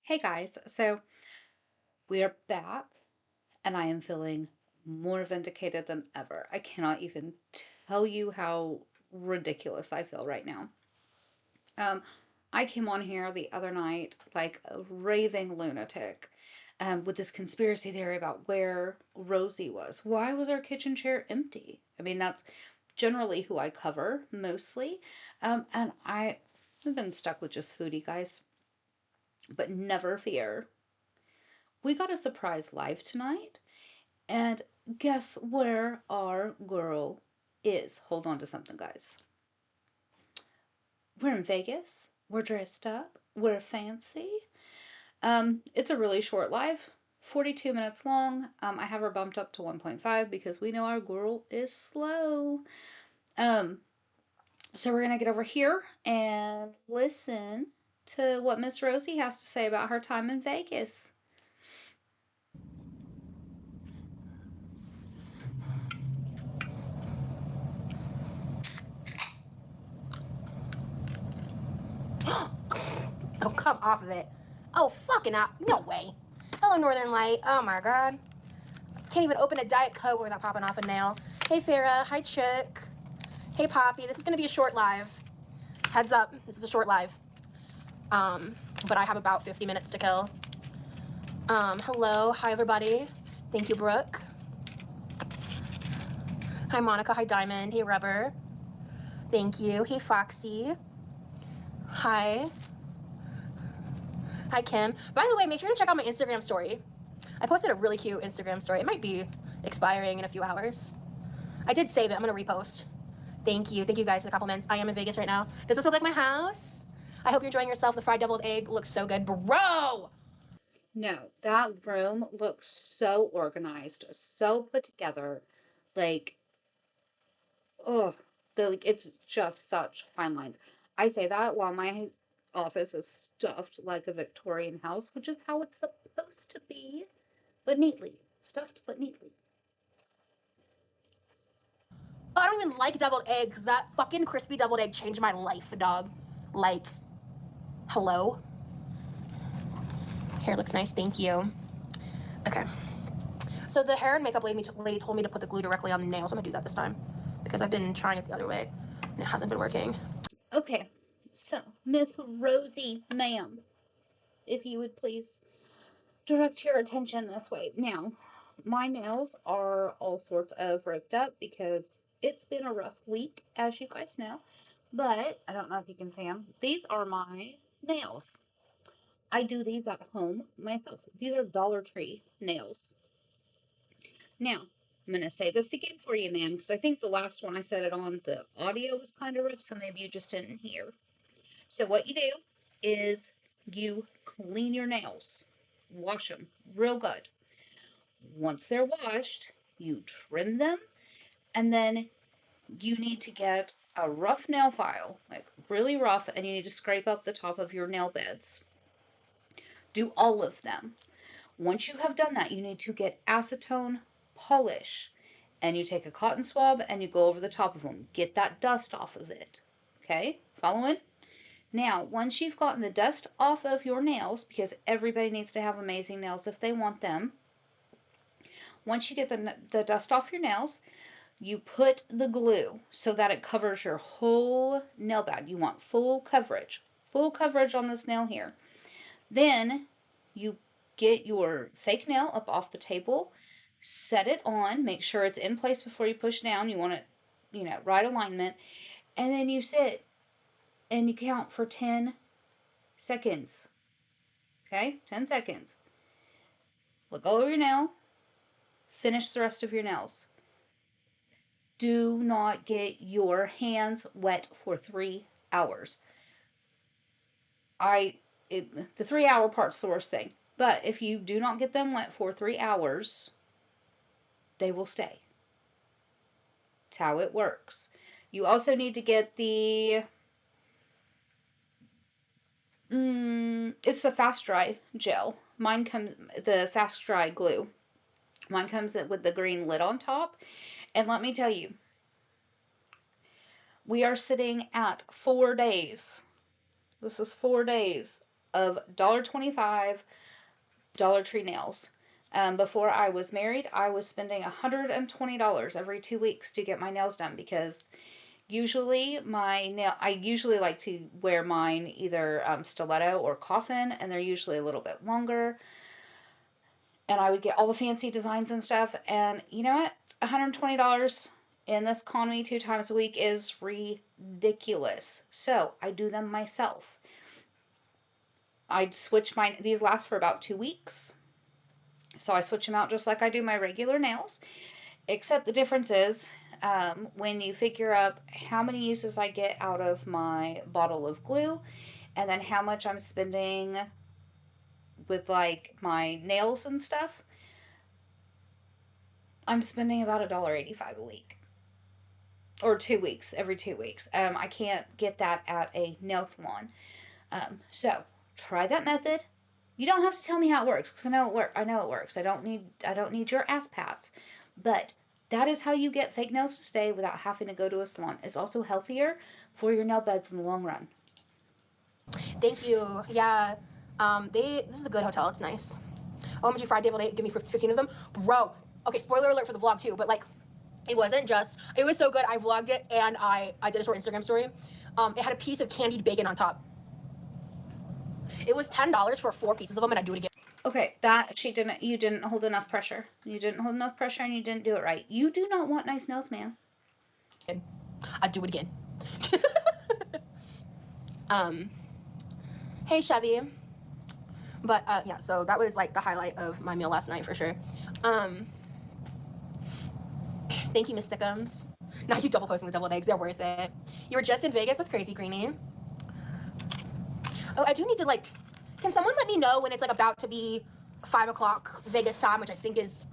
Hey guys, so we are back and I am feeling more vindicated than ever. I cannot even tell you how ridiculous I feel right now. Um, I came on here the other night like a raving lunatic with this conspiracy theory about where Rosie was. Why was our kitchen chair empty? I mean, that's generally who I cover mostly. And I have been stuck with just foodie guys, but never fear. We got a surprise live tonight, and guess where our girl is? Hold on to something, guys. We're in Vegas. We're dressed up. We're fancy. It's a really short live, 42 minutes long. I have her bumped up to 1.5 because we know our girl is slow. Um, so we're gonna get over here and listen to what Miss Rosie has to say about her time in Vegas. Oh, come off of it. Oh, fucking out. No way. Hello, Northern Light. Oh, my God. Can't even open a Diet Coke without popping off a nail. Hey, Farah. Hi, Chick. Hey, Poppy. This is going to be a short live. Heads up. This is a short live. But I have about 50 minutes to kill. Hello. Hi, everybody. Thank you, Brooke. Hi, Monica. Hi, Diamond. Hey, Rubber. Thank you. Hey, Foxy. Hi. Hi, Kim. By the way, make sure to check out my Instagram story. I posted a really cute Instagram story. It might be expiring in a few hours. I did save it. I'm going to repost. Thank you. Thank you guys for the compliments. I am in Vegas right now. Does this look like my house? I hope you're enjoying yourself. The fried deviled egg looks so good. Bro! No, that room looks so organized, so put together. Like, oh, it's just such fine lines. I say that while my office is stuffed like a Victorian house, which is how it's supposed to be, but neatly. Stuffed but neatly. Oh, I don't even like deviled eggs. That fucking crispy deviled egg changed my life, dog. Like, hello? Hair looks nice. Thank you. Okay. So the hair and makeup lady told me to put the glue directly on the nails. I'm going to do that this time because I've been trying it the other way and it hasn't been working. Okay, so Miss Rosie, ma'am, if you would please direct your attention this way. Now, my nails are all sorts of ripped up because it's been a rough week, as you guys know. But I don't know if you can see them. These are my nails. I do these at home myself. These are Dollar Tree nails. Now, I'm going to say this again for you, ma'am, because I think the last one I said it on, the audio was kind of rough, so maybe you just didn't hear. So, what you do is you clean your nails, wash them real good. Once they're washed, you trim them, and then you need to get a rough nail file, like really rough, and you need to scrape up the top of your nail beds. Do all of them. Once you have done that, you need to get acetone polish, and you take a cotton swab and you go over the top of them. Get that dust off of it. Okay? Following? Now, once you've gotten the dust off of your nails, because everybody needs to have amazing nails if they want them, once you get the dust off your nails, you put the glue so that it covers your whole nail bed. You want full coverage on this nail here. Then you get your fake nail up off the table, set it on, make sure it's in place before you push down. You want it, right alignment. And then you sit and you count for 10 seconds. Okay? 10 seconds. Look all over your nail. Finish the rest of your nails. Do not get your hands wet for 3 hours. The 3 hour part's the worst thing. But if you do not get them wet for 3 hours, they will stay. That's how it works. You also need to get it's the fast dry gel. Mine comes the fast dry glue. Mine comes with the green lid on top. And let me tell you, we are sitting at 4 days. This is 4 days of $1.25 Dollar Tree nails. Before I was married, I was spending $120 every 2 weeks to get my nails done because I usually like to wear mine either stiletto or coffin, and they're usually a little bit longer. And I would get all the fancy designs and stuff. And you know what? $120 in this economy 2 times a week is ridiculous. So I do them myself. I'd switch mine. These last for about 2 weeks. So I switch them out just like I do my regular nails. Except the difference is when you figure up how many uses I get out of my bottle of glue and then how much I'm spending with like my nails and stuff, I'm spending about $1.85 a week or 2 weeks, every 2 weeks. I can't get that at a nail salon. So try that method. You don't have to tell me how it works because I know it works. I don't need your ass pats. But that is how you get fake nails to stay without having to go to a salon. It's also healthier for your nail beds in the long run. Thank you. Yeah. This is a good hotel. It's nice. OMG Friday able to give me 15 of them. Bro. Okay, spoiler alert for the vlog too, but like it was so good. I vlogged it and I did a short Instagram story. It had a piece of candied bacon on top. It was $10 for 4 pieces of them, and I'd do it again. Okay, you didn't hold enough pressure. You didn't hold enough pressure and you didn't do it right. You do not want nice nails, man. I'd do it again. Hey Chevy. But yeah, so that was like the highlight of my meal last night for sure. Thank you, Miss Thickums. Now you double posting the deviled eggs, they're worth it. You were just in Vegas? That's crazy, Greenie. Oh, I do need to like, can someone let me know when it's like about to be 5 o'clock Vegas time, which I think is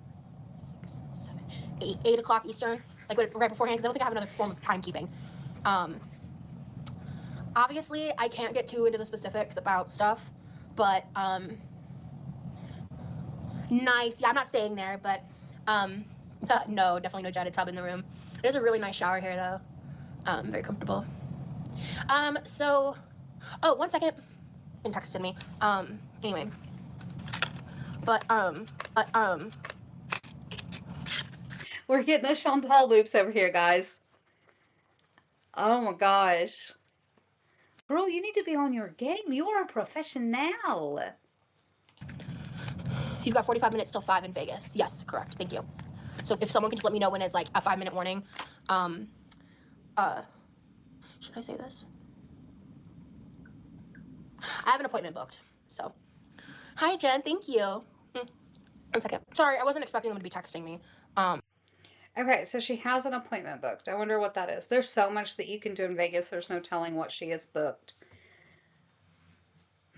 6, 7, 8 o'clock Eastern, like right beforehand, because I don't think I have another form of timekeeping. Obviously, I can't get too into the specifics about stuff, but nice. Yeah, I'm not staying there, but no, definitely no jetted tub in the room. There's a really nice shower here though. Very comfortable. So, oh, 1 second. And texted me. Anyway. But We're getting the Chantal loops over here, guys. Oh my gosh. Girl, you need to be on your game. You are a professional. you've got 45 minutes till 5 in Vegas. Yes, correct. Thank you. So if someone can just let me know when it's like a 5-minute warning. Should I say this? I have an appointment booked. So, hi Jen, thank you. 1 second. Sorry, I wasn't expecting them to be texting me. Okay, so she has an appointment booked. I wonder what that is. There's so much that you can do in Vegas. There's no telling what she has booked.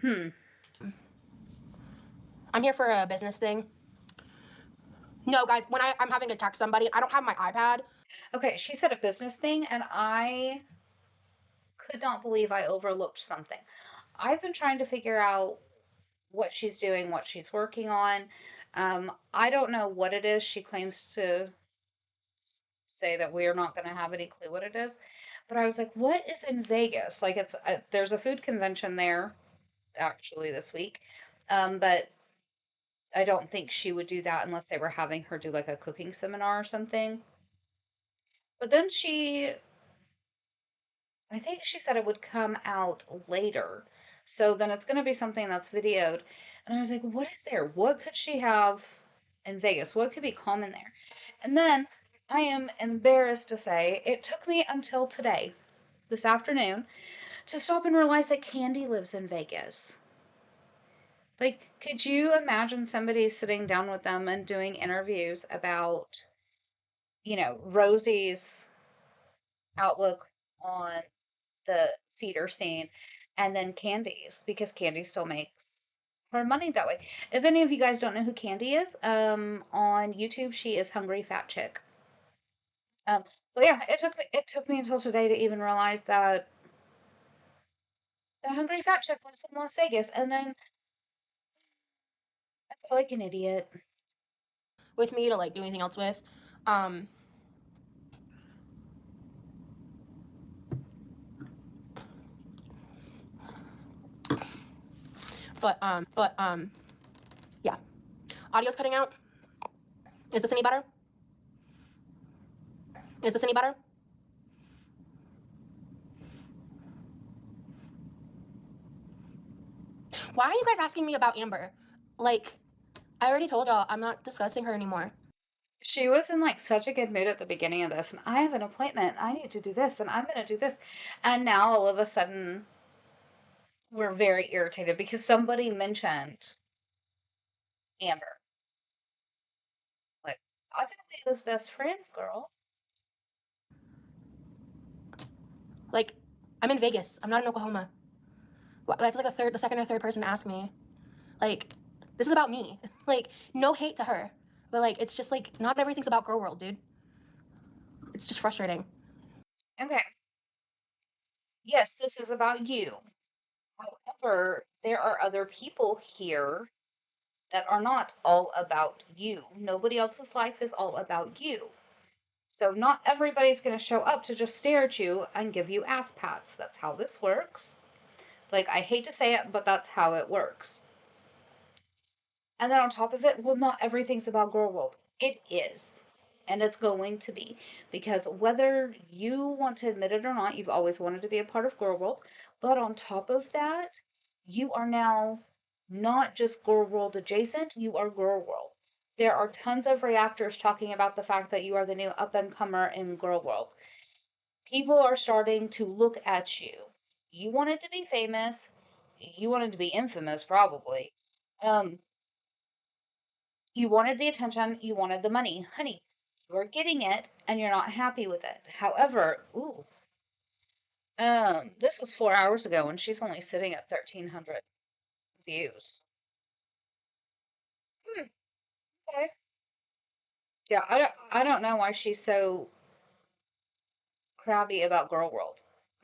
I'm here for a business thing. No, guys, when I'm having to text somebody, I don't have my iPad. Okay, she said a business thing, and I could not believe I overlooked something. I've been trying to figure out what she's doing, what she's working on. I don't know what it is. She claims to say that we're not going to have any clue what it is. But I was like, what is in Vegas? Like, there's a food convention there actually this week. But I don't think she would do that unless they were having her do like a cooking seminar or something. But then I think she said it would come out later. So then it's going to be something that's videoed. And I was like, what is there? What could she have in Vegas? What could be common there? And then I am embarrassed to say it took me until today, this afternoon, to stop and realize that Candy lives in Vegas. Like, could you imagine somebody sitting down with them and doing interviews about, Rosie's outlook on the feeder scene and then Candy's because Candy still makes her money that way. If any of you guys don't know who Candy is, on YouTube she is Hungry Fat Chick. But yeah, it took me until today to even realize that the Hungry Fat Chick lives in Las Vegas, and then I felt like an idiot. With me to like do anything else with. yeah. Audio's cutting out. Is this any better? Is this any better? Why are you guys asking me about Amber? Like, I already told y'all I'm not discussing her anymore. She was in like such a good mood at the beginning of this, and I have an appointment. I need to do this, and I'm going to do this. And now all of a sudden, we're very irritated because somebody mentioned Amber. Like, I thought we was best friends, girl. Like, I'm in Vegas. I'm not in Oklahoma. That's like the second or third person to ask me. Like, this is about me. Like, no hate to her, but like, it's just like not everything's about Girl World, dude. It's just frustrating. Okay. Yes, this is about you. However, there are other people here that are not all about you. Nobody else's life is all about you. So not everybody's going to show up to just stare at you and give you ass pats. That's how this works. Like, I hate to say it, but that's how it works. And then on top of it, well, not everything's about Girl World. It is. And it's going to be. Because whether you want to admit it or not, you've always wanted to be a part of Girl World. But on top of that, you are now not just Girl World adjacent, you are Girl World. There are tons of reactors talking about the fact that you are the new up and comer in Girl World. People are starting to look at you. You wanted to be famous. You wanted to be infamous, probably. Um, you wanted the attention, you wanted the money. Honey, you're getting it and you're not happy with it. However, this was 4 hours ago and she's only sitting at 1,300 views. Hmm, okay. Yeah, I don't know why she's so crabby about Girl World.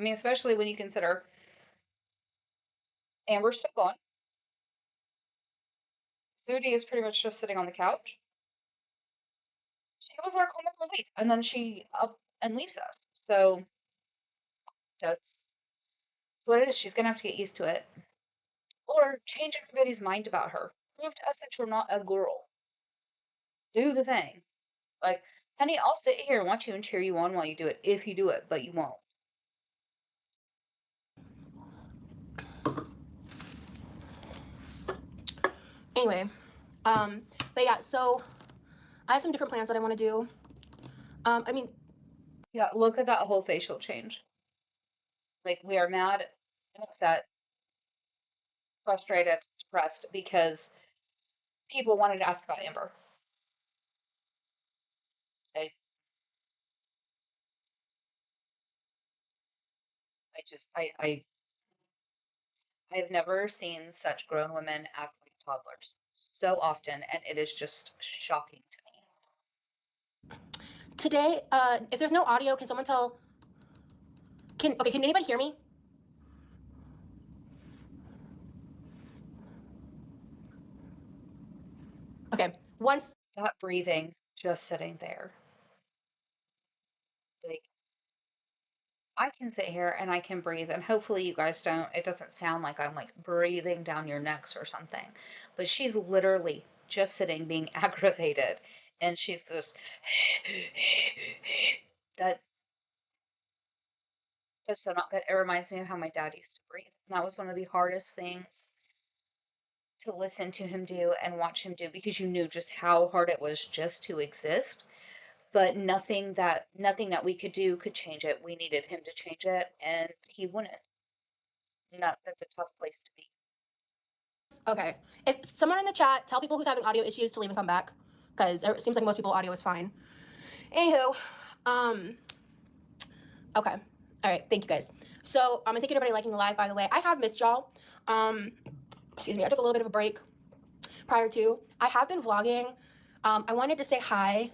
I mean, especially when you consider Amber's still gone. Foodie is pretty much just sitting on the couch. She was our comic relief, and then she up and leaves us. So that's what it is. She's gonna have to get used to it. Or change everybody's mind about her. Prove to us that you're not a girl. Do the thing. Like, honey, I'll sit here and watch you and cheer you on while you do it, if you do it, but you won't. Anyway, but yeah, so I have some different plans that I want to do. I mean, Yeah, look at that whole facial change. Like, we are mad and upset, frustrated, depressed because people wanted to ask about Amber. I, I've never seen such grown women act like toddlers so often, and it is just shocking to me. today, if there's no audio, can someone tell? Can anybody hear me? Okay, once. That breathing just sitting there. Like, I can sit here and I can breathe, and hopefully you guys don't, it doesn't sound like I'm like breathing down your necks or something. But she's literally just sitting being aggravated, and she's just that that's so not good. It reminds me of how my dad used to breathe. And that was one of the hardest things to listen to him do and watch him do because you knew just how hard it was just to exist. But nothing that we could do could change it. We needed him to change it, and he wouldn't. And that's a tough place to be. Okay, if someone in the chat tell people who's having audio issues to leave and come back, because it seems like most people audio is fine. Anywho, okay, all right, thank you guys. So thank you everybody liking the live. By the way, I have missed y'all. Excuse me, I took a little bit of a break prior to. I have been vlogging. I wanted to say hi.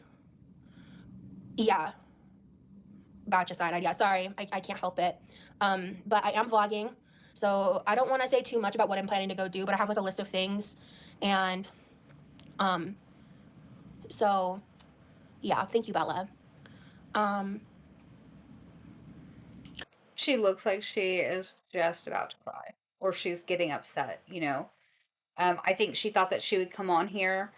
Yeah. Gotcha, sign. Yeah, sorry, I can't help it. But I am vlogging, so I don't want to say too much about what I'm planning to go do, but I have like a list of things, and so yeah, thank you, Bella. She looks like she is just about to cry, or she's getting upset, you know. I think she thought that she would come on here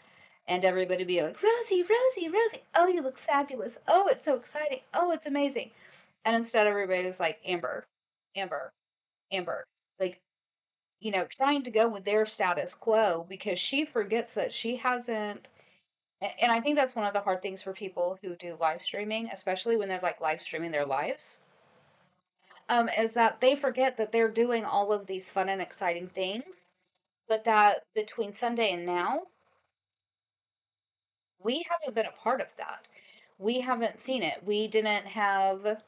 and everybody would be like, Rosie, Rosie, Rosie. Oh, you look fabulous. Oh, it's so exciting. Oh, it's amazing. And instead, everybody was like, Amber, Amber, Amber. Like, trying to go with their status quo because she forgets that she hasn't. And I think that's one of the hard things for people who do live streaming, especially when they're like live streaming their lives, is that they forget that they're doing all of these fun and exciting things, but that between Sunday and now, we haven't been a part of that. We haven't seen it. We didn't have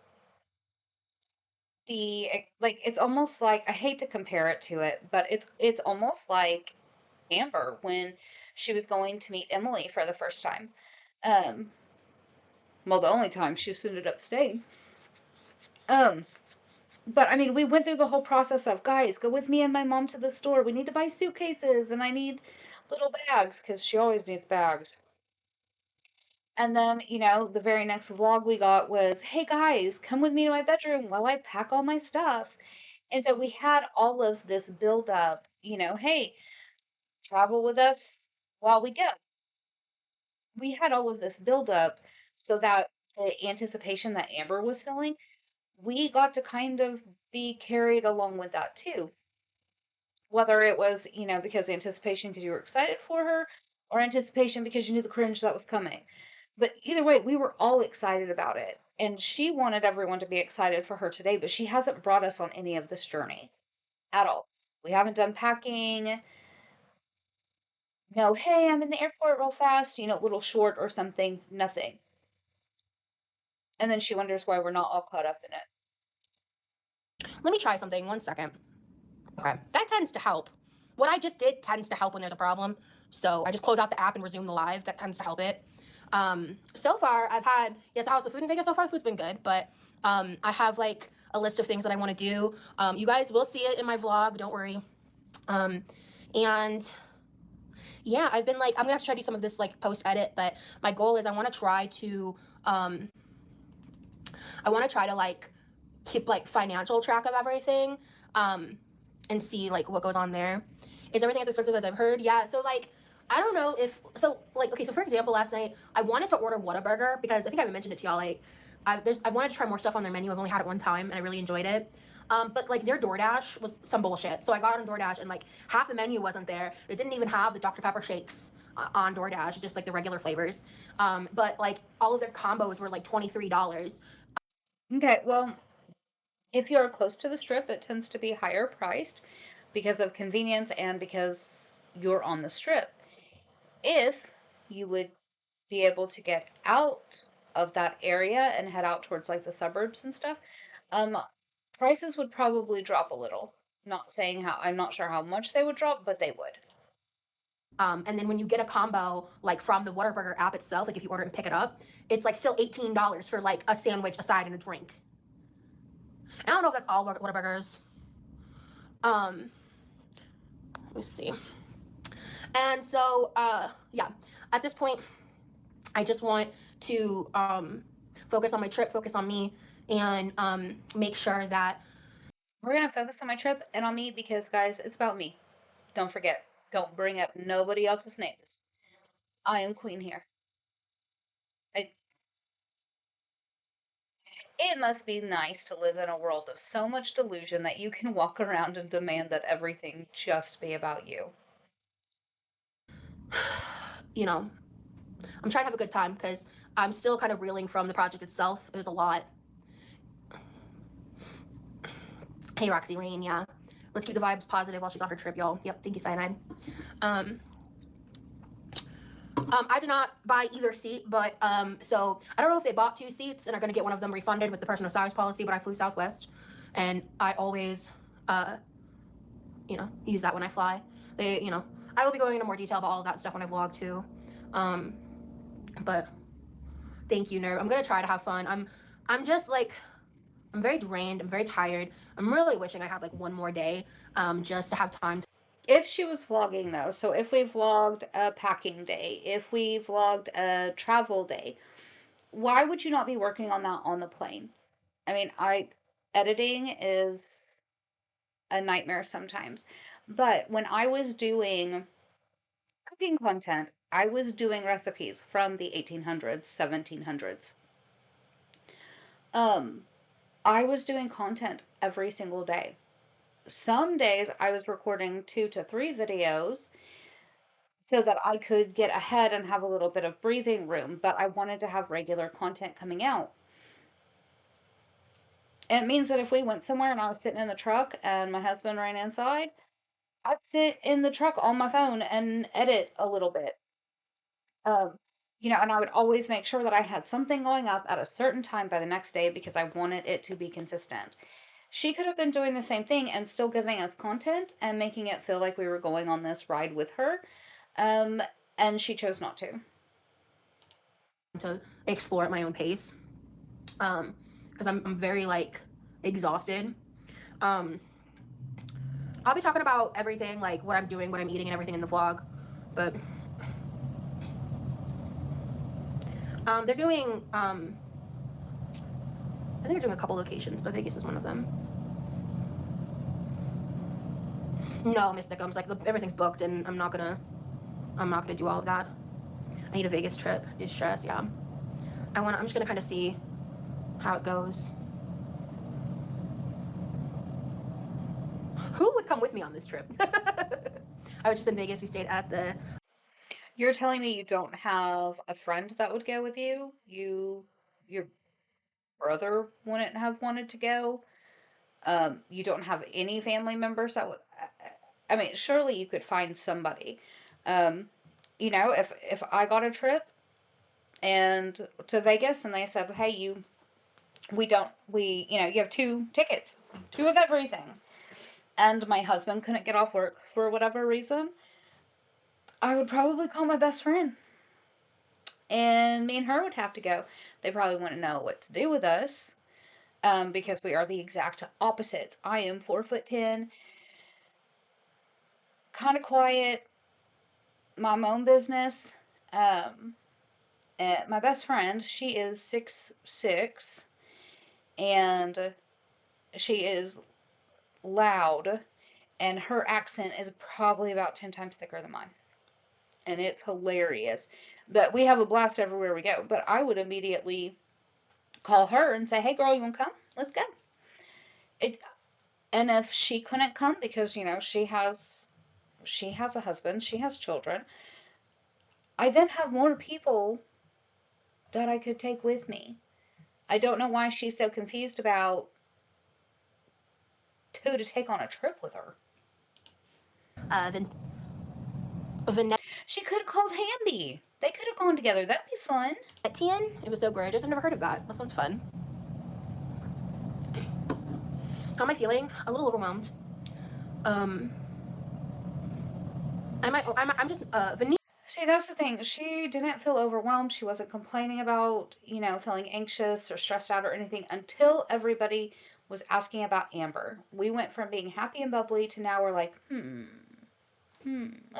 like it's almost like I hate to compare it to it, but it's almost like Amber when she was going to meet Emily for the first time. Um, well, the only time she ended up staying. Um, but I mean, we went through the whole process of guys, go with me and my mom to the store. We need to buy suitcases, and I need little bags because she always needs bags. And then, the very next vlog we got was, hey guys, come with me to my bedroom while I pack all my stuff. And so we had all of this build up, hey, travel with us while we go. We had all of this build up so that the anticipation that Amber was feeling, we got to kind of be carried along with that too. Whether it was, because anticipation because you were excited for her or anticipation because you knew the cringe that was coming. But either way, we were all excited about it. And she wanted everyone to be excited for her today, but she hasn't brought us on any of this journey at all. We haven't done packing. No, hey, I'm in the airport real fast, little short or something, nothing. And then she wonders why we're not all caught up in it. Let me try something. 1 second. Okay, that tends to help. What I just did tends to help when there's a problem. So I just close out the app and resume the live. That tends to help it. So far, I've had, yes, how's the food in Vegas? So far, the food's been good, but I have like a list of things that I want to do. You guys will see it in my vlog. Don't worry. And yeah, I've been like, I'm gonna have to try to do some of this like post edit, but my goal is I want to try to like keep like financial track of everything and see like what goes on there. Is everything as expensive as I've heard? Yeah. So like I don't know if so like okay, so for example, last night I wanted to order Whataburger because I think I mentioned it to y'all like I wanted to try more stuff on their menu. I've only had it one time and I really enjoyed it. But like their DoorDash was some bullshit. So I got it on DoorDash and like half the menu wasn't there. It didn't even have the Dr. Pepper shakes on DoorDash, just like the regular flavors. But like all of their combos were like $23. Okay, well, if you're close to the strip, it tends to be higher priced because of convenience and because you're on the strip. If you would be able to get out of that area and head out towards like the suburbs and stuff, um, prices would probably drop a little. Not saying how, I'm not sure how much they would drop, but they would. And then when you get a combo like from the Whataburger app itself, like if you order it and pick it up, it's like still $18 for like a sandwich, a side, and a drink. And I don't know if that's all Whataburgers. Let me see. And so, yeah, at this point, I just want to focus on my trip, focus on me, and make sure that We're gonna focus on my trip and on me because, guys, it's about me. Don't forget. Don't bring up nobody else's names. I am queen here. I, it must be nice to live in a world of so much delusion that you can walk around and demand that everything just be about you. you know, I'm trying to have a good time because I'm still kind of reeling from the project itself. It was a lot. Hey, Roxy Rain, yeah. Let's keep the vibes positive while she's on her trip, y'all. Yep, thank you, Cyanide. I did not buy either seat, but so I don't know if they bought 2 seats and are going to get one of them refunded with the personal size policy, but I flew Southwest, and I always, use that when I fly. I will be going into more detail about all of that stuff when I vlog too. But thank you, Nerve. I'm going to try to have fun. I'm just like, I'm very drained. I'm very tired. I'm really wishing I had like one more day just to have time. If she was vlogging, though, so if we vlogged a packing day, if we vlogged a travel day, why would you not be working on that on the plane? I mean, editing is a nightmare sometimes. But when I was doing cooking content, I was doing recipes from the 1800s, 1700s. Um, I was doing content every single day. Some days I was recording 2 to 3 videos so that I could get ahead and have a little bit of breathing room, but I wanted to have regular content coming out. It means that if we went somewhere and I was sitting in the truck and my husband ran inside, I'd sit in the truck on my phone and edit a little bit. Um, and I would always make sure that I had something going up at a certain time by the next day because I wanted it to be consistent. She could have been doing the same thing and still giving us content and making it feel like we were going on this ride with her. Um, and she chose not to. To explore at my own pace. Because I'm very like exhausted. Um, I'll be talking about everything, like what I'm doing, what I'm eating, and everything in the vlog. But they're doing I think they're doing a couple locations, but Vegas is one of them. No, Miss Thickums, like everything's booked, and I'm not gonna do all of that. I need a Vegas trip. Distress, yeah. I'm just gonna kind of see how it goes. Who would come with me on this trip? I was just in Vegas. We stayed at the. You're telling me you don't have a friend that would go with you? Your brother wouldn't have wanted to go? You don't have any family members that would. I mean, surely you could find somebody. Um, if I got a trip and to Vegas and they said, "Hey, you have 2 tickets, 2 of everything," and my husband couldn't get off work for whatever reason, I would probably call my best friend, and me and her would have to go. They probably wouldn't know what to do with us, because we are the exact opposites. I am 4'10", kind of quiet, my own business. Um, and my best friend, she is 6'6", and she is loud, and her accent is probably about 10 times thicker than mine. And it's hilarious. But we have a blast everywhere we go. But I would immediately call her and say, "Hey, girl, you want to come? Let's go." It, and if she couldn't come because she has a husband, she has children, I then have more people that I could take with me. I don't know why she's so confused about who to take on a trip with her. She could have called Hamby. They could have gone together. That'd be fun. Venetian. It was so gorgeous. I've never heard of that. That sounds fun. How am I feeling? A little overwhelmed. I'm just Venetian. See, that's the thing. She didn't feel overwhelmed. She wasn't complaining about, feeling anxious or stressed out or anything until everybody was asking about Amber. We went from being happy and bubbly to now we're like, I'm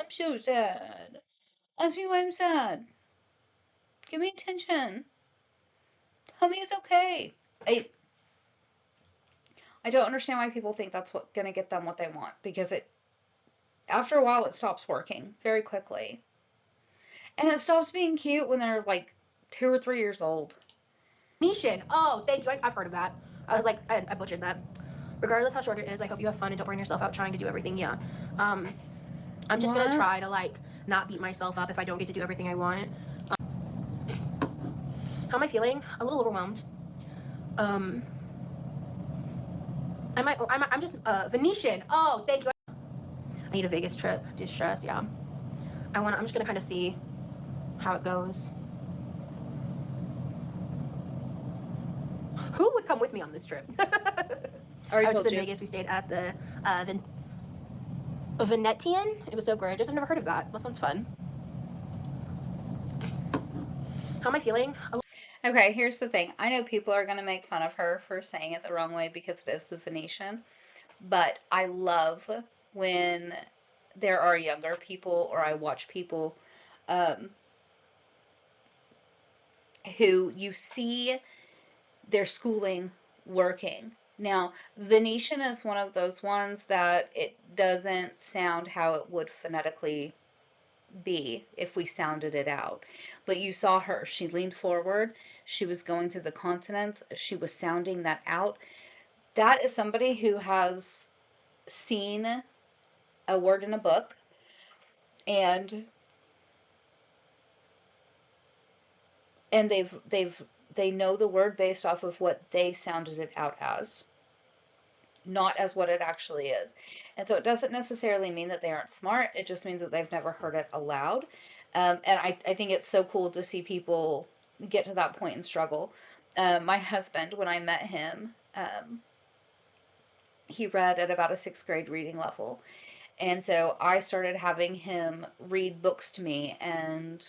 so sad. Ask me why I'm sad. Give me attention. Tell me it's okay. I don't understand why people think that's what gonna get them what they want, because after a while it stops working very quickly. And it stops being cute when they're like 2 or 3 years old. Venetian. Oh, thank you. I've heard of that. I was like, I butchered that. Regardless how short it is, I hope you have fun and don't burn yourself out trying to do everything. Yeah. I'm just gonna try to like not beat myself up if I don't get to do everything I want. How am I feeling? A little overwhelmed. I'm just Venetian. Oh, thank you. I need a Vegas trip. Distress, yeah. I'm just gonna kind of see how it goes. Who would come with me on this trip? I was just in Vegas. We stayed at the Venetian. It was so gorgeous. I've never heard of that. That sounds fun. How am I feeling? Okay, here's the thing. I know people are going to make fun of her for saying it the wrong way because it is the Venetian, but I love when there are younger people or I watch people um, who you see their schooling working Now, Venetian is one of those ones that it doesn't sound how it would phonetically be if we sounded it out. But you saw her. She leaned forward. She was going through the consonants. She was sounding that out. That is somebody who has seen a word in a book and they know the word based off of what they sounded it out as, not as what it actually is. And so it doesn't necessarily mean that they aren't smart. It just means that they've never heard it aloud. And I think it's so cool to see people get to that point and struggle. My husband, when I met him, he read at about a sixth grade reading level. And so I started having him read books to me and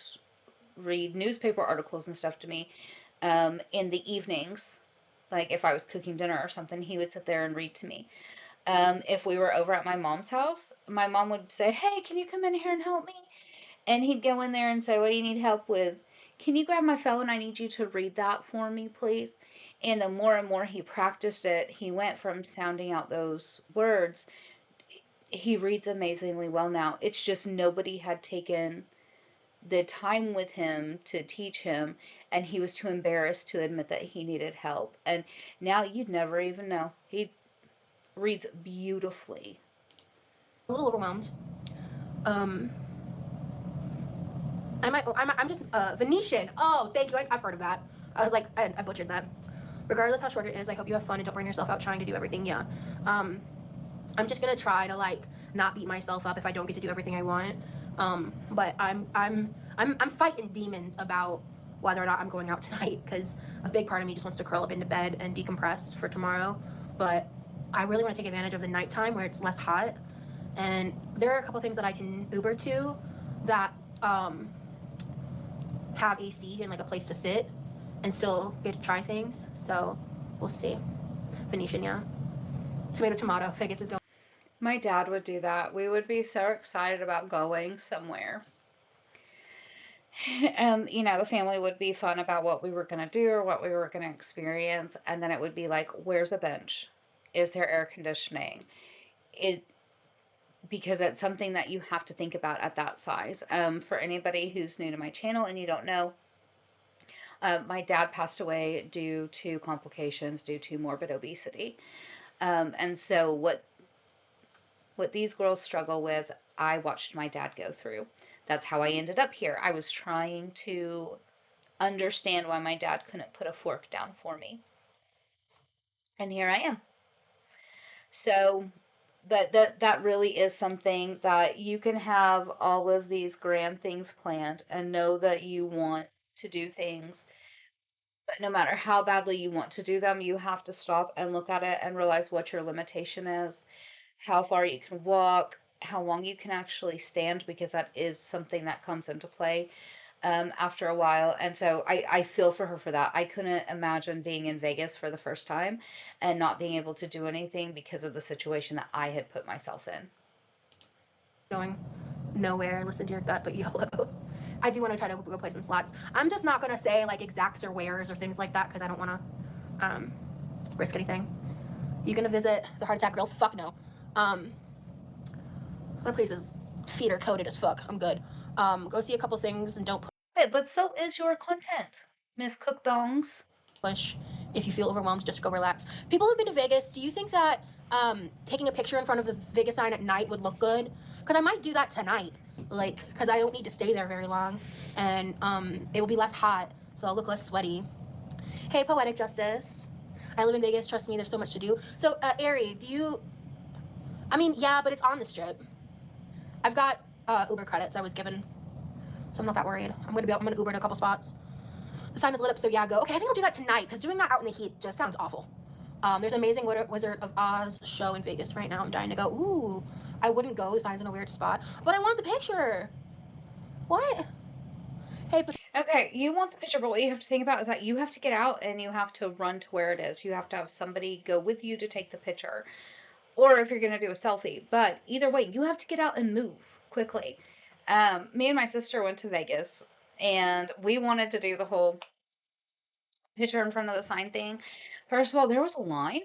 read newspaper articles and stuff to me in the evenings. Like if I was cooking dinner or something, he would sit there and read to me. If we were over at my mom's house, my mom would say, "Hey, can you come in here and help me?" And he'd go in there and say, "What do you need help with? Can you grab my phone? I need you to read that for me, please." And the more and more he practiced it, he went from sounding out those words. He reads amazingly well now. It's just nobody had taken the time with him to teach him, and he was too embarrassed to admit that he needed help. And now you'd never even know. He reads beautifully. A little overwhelmed. Um, I'm just Venetian. Oh, thank you. I've heard of that. I was like, I butchered that. Regardless how short it is, I hope you have fun and don't burn yourself out trying to do everything. Yeah. I'm just gonna try to like not beat myself up if I don't get to do everything I want. But I'm fighting demons about whether or not I'm going out tonight because a big part of me just wants to curl up into bed and decompress for tomorrow. But I really want to take advantage of the nighttime where it's less hot. And there are a couple things that I can Uber to that have AC and like a place to sit and still get to try things. So we'll see. Venetian, yeah. Tomato, tomato. Vegas is going. My dad would do that. We would be so excited about going somewhere. And, the family would be fun about what we were going to do or what we were going to experience. And then it would be like, where's a bench? Is there air conditioning? It, because it's something that you have to think about at that size. For anybody who's new to my channel and you don't know, my dad passed away due to complications due to morbid obesity. And so what these girls struggle with, I watched my dad go through. That's how I ended up here. I was trying to understand why my dad couldn't put a fork down for me. And here I am. So, but that really is something that you can have all of these grand things planned and know that you want to do things, but no matter how badly you want to do them, you have to stop and look at it and realize what your limitation is, how far you can walk, how long you can actually stand, because that is something that comes into play after a while. And so I feel for her for that. I couldn't imagine being in Vegas for the first time and not being able to do anything because of the situation that I had put myself in. Going nowhere. Listen to your gut, but YOLO. I do want to try to go play some slots. I'm just not gonna say like exacts or wares or things like that because I don't want to risk anything. You gonna visit the Heart Attack Grill? Fuck no. My place's feet are coated as fuck. I'm good. Go see a couple things and don't But so is your content, Miss Cookbongs. push. If you feel overwhelmed, just go relax. People who've been to Vegas, do you think that taking a picture in front of the Vegas sign at night would look good? Because I might do that tonight, like, because I don't need to stay there very long, and it will be less hot, so I'll look less sweaty. Hey, Poetic Justice. I live in Vegas. Trust me, there's so much to do. So, Ari, do you? I mean, yeah, but it's on the strip. I've got Uber credits I was given, so I'm not that worried. I'm gonna Uber to a couple spots. The sign is lit up, so yeah, go. Okay, I think I'll do that tonight, because doing that out in the heat just sounds awful. There's Amazing Wizard of Oz show in Vegas right now. I'm dying to go. Ooh, I wouldn't go. The sign's in a weird spot, but I want the picture. What? Hey, Okay, you want the picture, but what you have to think about is that you have to get out and you have to run to where it is. You have to have somebody go with you to take the picture, or if you're going to do a selfie. But either way, you have to get out and move quickly. Me and my sister went to Vegas, and we wanted to do the whole picture in front of the sign thing. First of all, there was a line.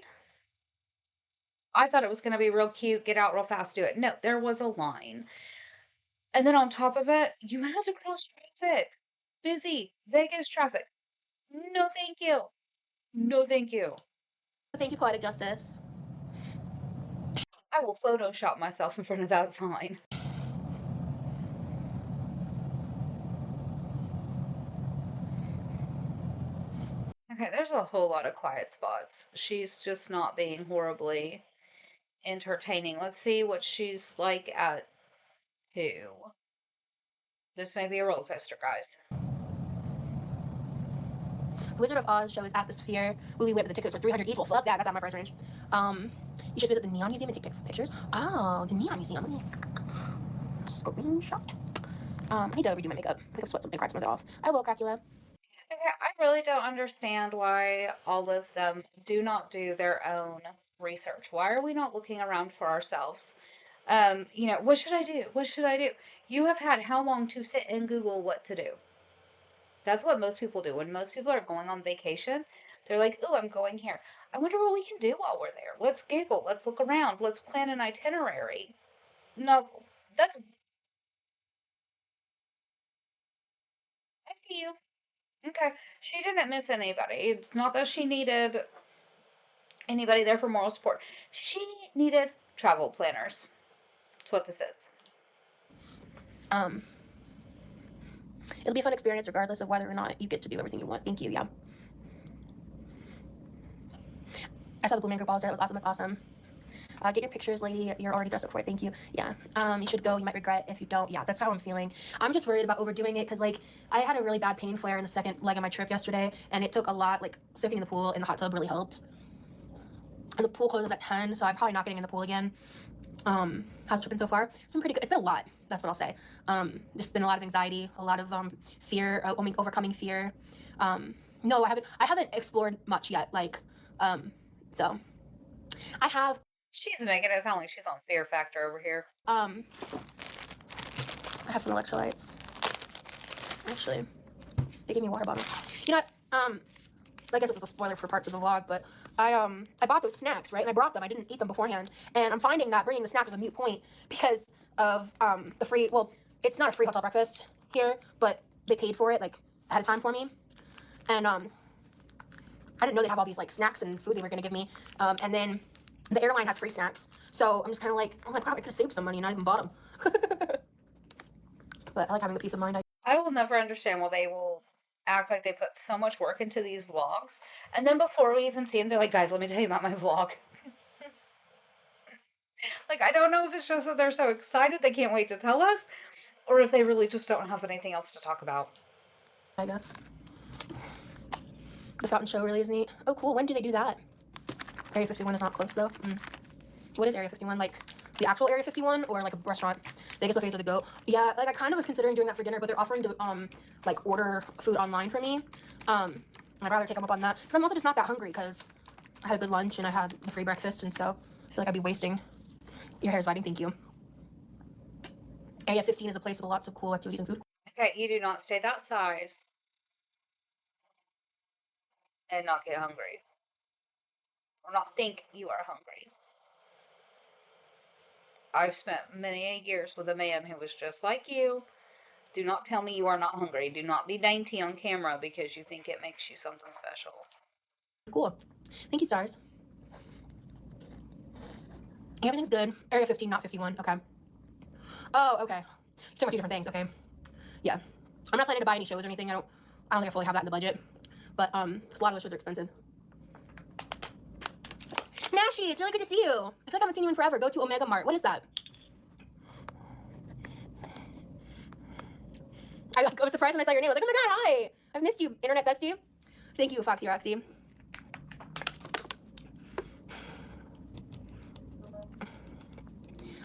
I thought it was going to be real cute, get out real fast, do it. No, there was a line. And then on top of it, you had to cross traffic. Busy Vegas traffic. No, thank you. No, thank you. Thank you, Poetic Justice. I will Photoshop myself in front of that sign. Okay, there's a whole lot of quiet spots. She's just not being horribly entertaining. Let's see what she's like at 2. This may be a roller coaster, guys. The Wizard of Oz show is at the Sphere. Movie went, but the tickets were 300 each. Well, fuck that. That's out my price range. You should visit the Neon Museum and take pictures. Oh, the Neon Museum. Let me screenshot. I need to redo my makeup. I think I've sweat something, cracked some of it off. I will, Cracula. Okay, I really don't understand why all of them do not do their own research. Why are we not looking around for ourselves? What should I do? What should I do? You have had how long to sit and Google what to do? That's what most people do. When most people are going on vacation, they're like, oh, I'm going here. I wonder what we can do while we're there. Let's Google. Let's look around. Let's plan an itinerary. No, that's. I see you. Okay. She didn't miss anybody. It's not that she needed anybody there for moral support. She needed travel planners. That's what this is. It'll be a fun experience regardless of whether or not you get to do everything you want. Thank you, yeah. I saw the Blue Man Group balls there. It was awesome. That's awesome. Get your pictures, lady. You're already dressed up for it. Thank you. Yeah. You should go. You might regret if you don't. Yeah, that's how I'm feeling. I'm just worried about overdoing it because, like, I had a really bad pain flare in the second leg of my trip yesterday, and it took a lot. Like, soaking in the pool in the hot tub really helped. And the pool closes at 10, so I'm probably not getting in the pool again. How's the trip been so far? It's been pretty good. It's been a lot. That's what I'll say. There's been a lot of anxiety, a lot of fear, overcoming fear. No, I haven't explored much yet. Like, so I have. She's making it sound like she's on Fear Factor over here. I have some electrolytes. Actually, they gave me a water bottle. You know what? I guess this is a spoiler for parts of the vlog, but I bought those snacks, right? And I brought them. I didn't eat them beforehand. And I'm finding that bringing the snacks is a moot point because of the free, well, it's not a free hotel breakfast here, but they paid for it, like, ahead of time for me. And I didn't know they'd have all these, like, snacks and food they were going to give me. And then the airline has free snacks. So I'm just kind of like, oh my God, I could have saved some money and not even bought them. But I like having the peace of mind. I will never understand why they will act like they put so much work into these vlogs, and then before we even see them, they're like, guys, let me tell you about my vlog. Like, I don't know if it's just that they're so excited they can't wait to tell us, or if they really just don't have anything else to talk about. I guess. The fountain show really is neat. Oh, cool. When do they do that? Area 51 is not close, though. What is Area 51? Like, the actual Area 51 or, like, a restaurant? Vegas buffets are the go. Yeah, like, I kind of was considering doing that for dinner, but they're offering to, like, order food online for me. I'd rather take them up on that. Because I'm also just not that hungry because I had a good lunch and I had a free breakfast, and so I feel like I'd be wasting. Your hair's vibing. Thank you. Area 15 is a place with lots of cool activities and food. Okay, you do not stay that size and not get hungry. Or not think you are hungry. I've spent many years with a man who was just like you. Do not tell me you are not hungry. Do not be dainty on camera because you think it makes you something special. Cool. Thank you, stars. Everything's good. Area 15, not 51. Okay. Oh, okay. You're talking about two different things. Okay. Yeah. I'm not planning to buy any shows or anything. I don't think I fully have that in the budget. But because a lot of those shows are expensive. Nashi, it's really good to see you. I feel like I haven't seen you in forever. Go to Omega Mart. What is that? I was surprised when I saw your name. I was like, oh my God, hi. I've missed you, internet bestie. Thank you, Foxy Roxy.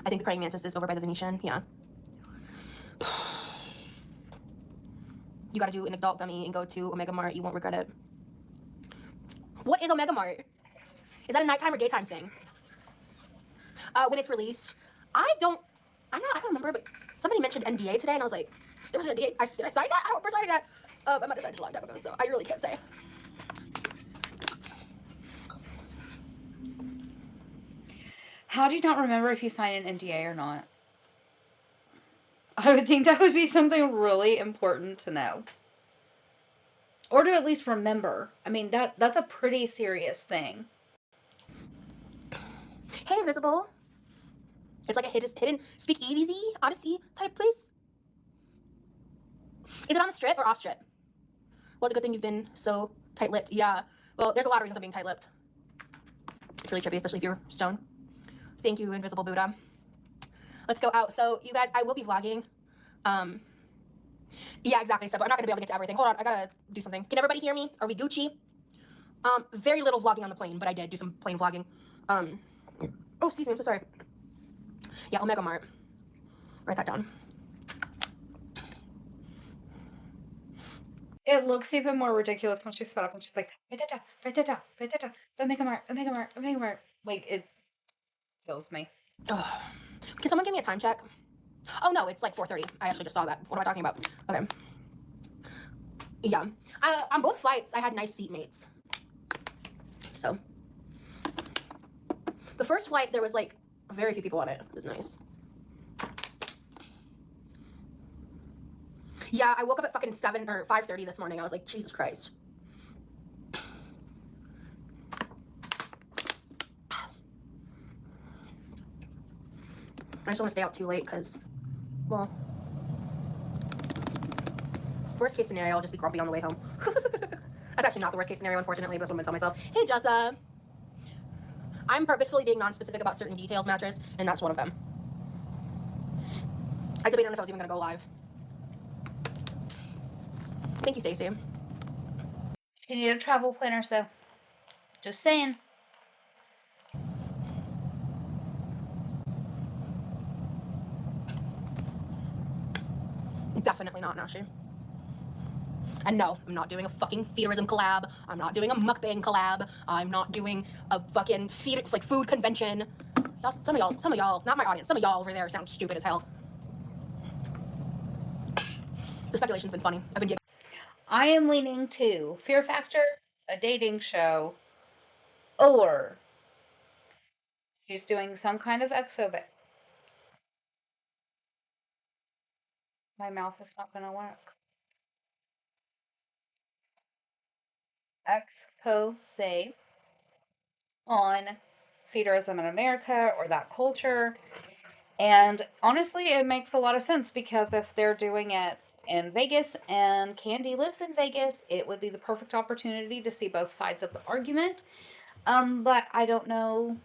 I think the Praying Mantis is over by the Venetian. Yeah. You gotta do an adult gummy and go to Omega Mart. You won't regret it. What is Omega Mart? Is that a nighttime or daytime thing? When it's released. I don't remember, but somebody mentioned NDA today, and I was like, there was an NDA. Did I sign that? I don't remember signing that. I might have signed it a long time ago, so I really can't say. How do you not remember if you sign an NDA or not? I would think that would be something really important to know. Or to at least remember. I mean, that's a pretty serious thing. Hey, Invisible. It's like a hidden speakeasy, odyssey type place. Is it on the strip or off strip? Well, it's a good thing you've been so tight-lipped. Yeah. Well, there's a lot of reasons I'm being tight-lipped. It's really trippy, especially if you're stoned. Thank you, Invisible Buddha. Let's go out. So, you guys, I will be vlogging. Yeah, exactly. So, but I'm not going to be able to get to everything. Hold on. I got to do something. Can everybody hear me? Are we Gucci? Very little vlogging on the plane, but I did do some plane vlogging. Oh, excuse me. I'm so sorry. Yeah, Omega Mart. Write that down. It looks even more ridiculous when she sped up and she's like, write that down, write that down, write that down. Omega Mart, Omega Mart, Omega Mart. Like, it kills me. Oh. Can someone give me a time check? Oh, no, it's like 4:30. I actually just saw that. What am I talking about? Okay. Yeah. On both flights, I had nice seatmates. So. The first flight, there was like very few people on it. It was nice. Yeah, I woke up at fucking 7 or 5:30 this morning. I was like, Jesus Christ. I just don't want to stay out too late because, well, worst case scenario, I'll just be grumpy on the way home. That's actually not the worst case scenario, unfortunately, but that's what I'm going to tell myself. Hey, Jessa. I'm purposefully being non-specific about certain details, Mattress, and that's one of them. I debated on if I was even going to go live. Thank you, Stacey. She needed a travel planner, so just saying. Definitely not, Nashi. And no, I'm not doing a fucking feederism collab. I'm not doing a mukbang collab. I'm not doing a fucking food convention. Some of y'all, not my audience, some of y'all over there sound stupid as hell. The speculation's been funny. I've been getting. I am leaning to Fear Factor, a dating show, or she's doing some kind of exhibit. My mouth is not going to work. Expose on feederism in America or that culture. And honestly, it makes a lot of sense because if they're doing it in Vegas and Candy lives in Vegas, it would be the perfect opportunity to see both sides of the argument. But I don't know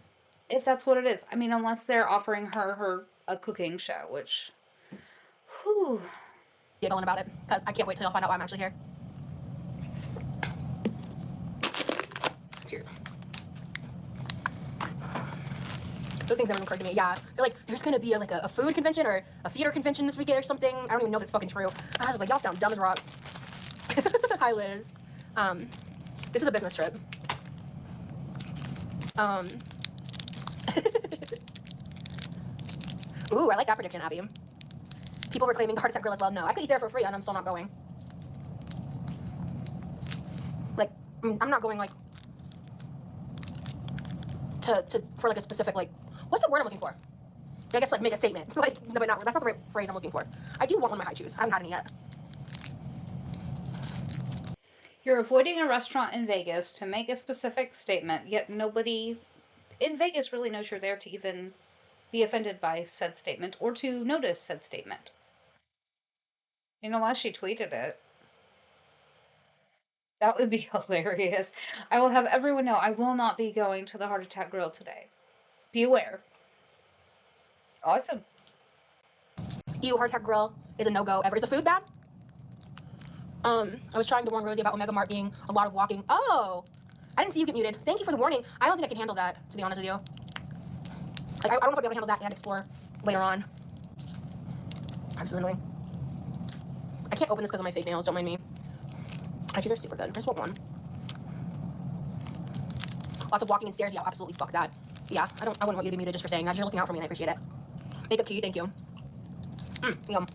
if that's what it is. I mean, unless they're offering her a cooking show, which, whew. Giggling about it because I can't wait till y'all find out why I'm actually here. Cheers. Those things never occurred to me. Yeah, they're like, there's gonna be a food convention or a feeder convention this weekend or something. I don't even know if it's fucking true. I was just like, y'all sound dumb as rocks. Hi, Liz. This is a business trip. Ooh, I like that prediction, Abby. People were claiming the Heart Attack Grill as well. No, I could eat there for free and I'm still not going. Like, I'm not going, like, for, like, a specific, like, what's the word I'm looking for? I guess, like, make a statement. Like, no, but not, that's not the right phrase I'm looking for. I do want one of my high chews. I haven't had any yet. You're avoiding a restaurant in Vegas to make a specific statement, yet nobody in Vegas really knows you're there to even be offended by said statement or to notice said statement. You know, unless she tweeted it. That would be hilarious. I will have everyone know I will not be going to the Heart Attack Grill today. Be aware. Awesome. Heart Attack Grill is a no-go ever. Is the food bad? I was trying to warn Rosie about Omega Mart being a lot of walking. Oh, I didn't see you get muted. Thank you for the warning. I don't think I can handle that, to be honest with you. Like, I don't know if I'll be able to handle that and explore later on. This is annoying. I can't open this because of my fake nails. Don't mind me. My cheese are super good. I just want one. Lots of walking and stairs. Yeah, absolutely. Fuck that. Yeah, I wouldn't want you to be muted just for saying that. You're looking out for me and I appreciate it. Makeup to you. Thank you. Yum.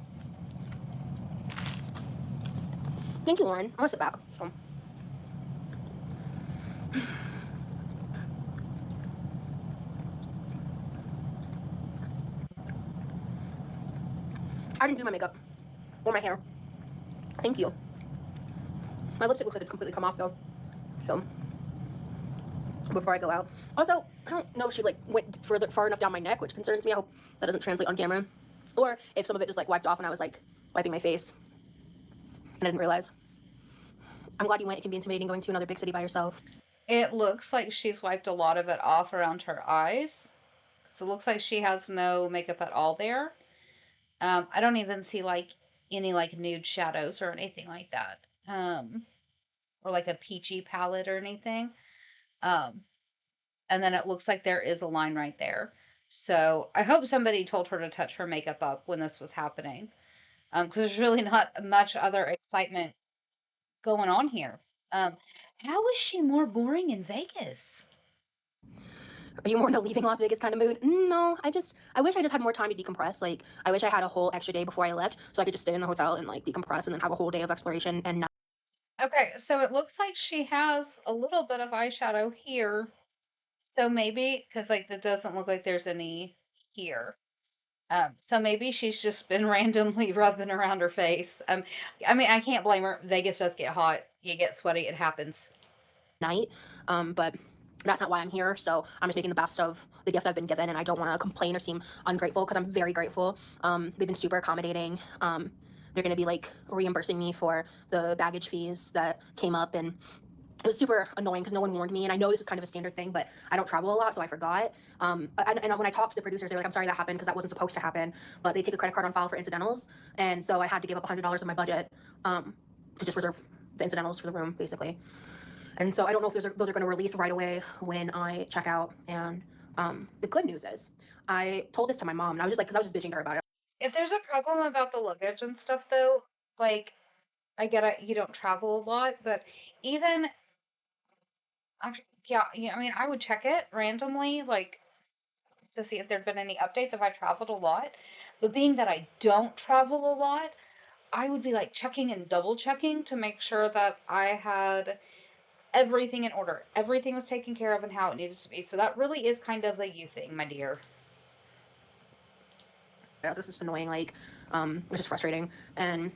Thank you, Lauren. I'm gonna sit back. So. I didn't do my makeup or my hair. Thank you. My lipstick looks like it's completely come off though. So before I go out. Also, I don't know if she like went far enough down my neck, which concerns me. I hope that doesn't translate on camera. Or if some of it just like wiped off when I was like wiping my face and I didn't realize. I'm glad you went. It can be intimidating going to another big city by yourself. It looks like she's wiped a lot of it off around her eyes. So it looks like she has no makeup at all there. I don't even see like any like nude shadows or anything like that. Or like a peachy palette or anything. Um, and then it looks like there is a line right there. So I hope somebody told her to touch her makeup up when this was happening. Because there's really not much other excitement going on here. Um, how is she more boring in Vegas? Are you more in a leaving Las Vegas kind of mood? No, I wish I just had more time to decompress. Like, I wish I had a whole extra day before I left so I could just stay in the hotel and like decompress and then have a whole day of exploration and not. Okay, so it looks like she has a little bit of eyeshadow here. So maybe, because like that doesn't look like there's any here. So maybe she's just been randomly rubbing around her face. I mean, I can't blame her. Vegas does get hot. You get sweaty. It happens. Night. But that's not why I'm here. So I'm just making the best of the gift I've been given, and I don't want to complain or seem ungrateful because I'm very grateful. They've been super accommodating. They're going to be like reimbursing me for the baggage fees that came up, and it was super annoying because no one warned me. And I know this is kind of a standard thing, but I don't travel a lot, so I forgot. And when I talked to the producers, they were like, "I'm sorry that happened because that wasn't supposed to happen." But they take a credit card on file for incidentals, and so I had to give up $100 of my budget to just reserve the incidentals for the room, basically. And so I don't know if those are going to release right away when I check out. And the good news is, I told this to my mom, and I was just like, because I was just bitching to her about it. If there's a problem about the luggage and stuff, though, like I get it, you don't travel a lot, but even yeah, I mean, I would check it randomly, like to see if there'd been any updates if I traveled a lot. But being that I don't travel a lot, I would be like checking and double checking to make sure that I had everything in order. Everything was taken care of and how it needed to be. So that really is kind of a you thing, my dear. It was just annoying, like, it was just frustrating. And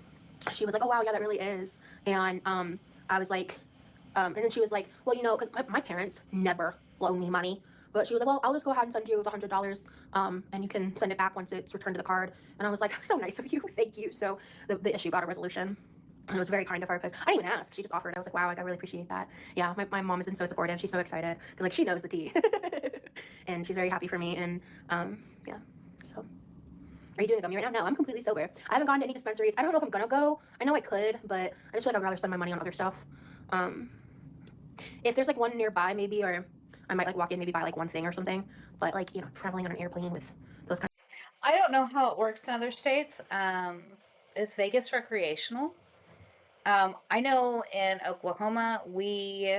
she was like, "Oh wow, yeah, that really is." And I was like, and then she was like, "Well, you know, because my parents never loan me money." But she was like, "Well, I'll just go ahead and send you the $100, and you can send it back once it's returned to the card." And I was like, "That's so nice of you, thank you." So the issue got a resolution. And it was very kind of her because I didn't even ask. She just offered. I was like, wow, like, I really appreciate that. Yeah, my mom has been so supportive. She's so excited because like she knows the tea, and she's very happy for me. And yeah, so. Are you doing a gummy right now? No, I'm completely sober. I haven't gone to any dispensaries. I don't know if I'm gonna go. I know I could, but I just feel like I'd rather spend my money on other stuff. If there's like one nearby, maybe, or I might like walk in, maybe buy like one thing or something. But like, you know, traveling on an airplane with those kind I don't know how it works in other states. Is Vegas recreational? I know in Oklahoma we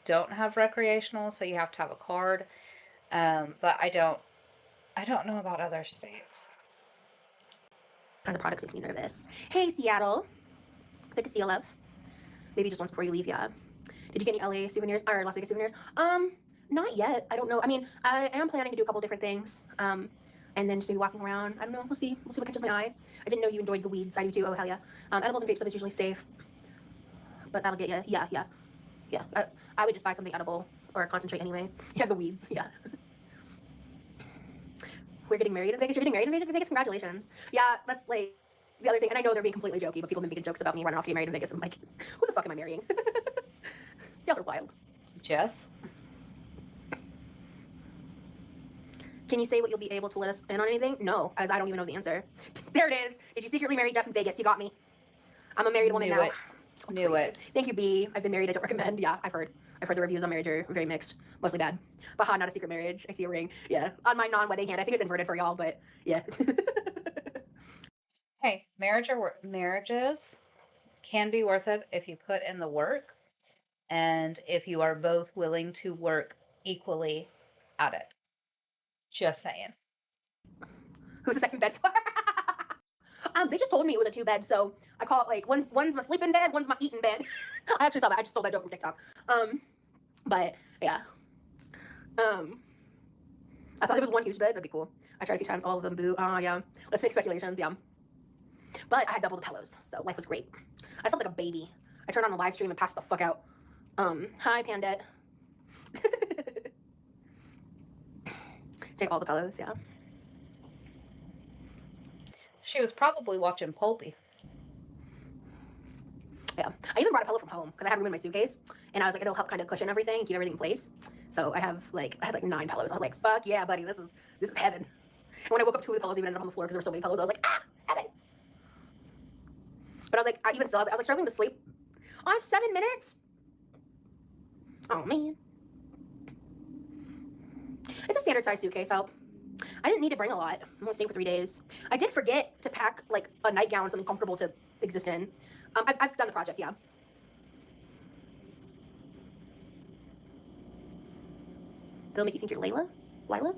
don't have recreational, so you have to have a card. But I don't know about other states. of products makes me nervous. Hey, Seattle. Good to see you, love. Maybe just once before you leave, yeah. Did you get any LA souvenirs or Las Vegas souvenirs? Not yet. I don't know. I mean, I am planning to do a couple different things. And then just maybe walking around. I don't know. We'll see. We'll see what catches my eye. I didn't know you enjoyed the weeds. I do too. Oh hell yeah. Edibles and vape stuff is usually safe, but that'll get you. Yeah. I would just buy something edible or concentrate anyway. Yeah, the weeds. Yeah. We're getting married in Vegas. You're getting married in Vegas. Congratulations. Yeah, that's like the other thing. And I know they're being completely jokey, but people have been making jokes about me running off to get married in Vegas. I'm like, who the fuck am I marrying? Y'all are wild. Jeff? Can you say what you'll be able to let us in on anything? No, as I don't even know the answer. There it is. Did you secretly marry Jeff in Vegas? You got me. I'm a married woman now. Knew it. Thank you, B. I've been married. I don't recommend. Yeah, I've heard. I've heard the reviews on marriage are very mixed, mostly bad. Baha, not a secret marriage. I see a ring. Yeah, on my non-wedding hand. I think it's inverted for y'all, but yeah. Hey, marriages can be worth it if you put in the work and if you are both willing to work equally at it. Just saying. Who's the second bed for? They just told me it was a 2-bed, so I call it like one's my sleeping bed, one's my eating bed. I actually saw that. I just stole that joke from TikTok. But yeah. I thought there was one huge bed. That'd be cool. I tried a few times. All of them boo. Yeah. Let's make speculations. Yeah. But I had double the pillows, so life was great. I slept like a baby. I turned on a live stream and passed the fuck out. Hi, Pandette. Take all the pillows, yeah. She was probably watching Pulpy. Yeah. I even brought a pillow from home because I had room in my suitcase, and I was like, it'll help kind of cushion everything and keep everything in place. So I had like 9 pillows. I was like, fuck yeah, buddy, this is heaven. And when I woke up, 2 of the pillows even ended up on the floor because there were so many pillows. I was like, ah, heaven. But I was like, even still, I was like struggling to sleep. Oh, I have 7 minutes. Oh man. It's a standard size suitcase, so I didn't need to bring a lot. I'm only staying for 3 days. I did forget to pack like a nightgown, something comfortable to exist in. I've done the project, yeah. They'll make you think you're Layla? Lila?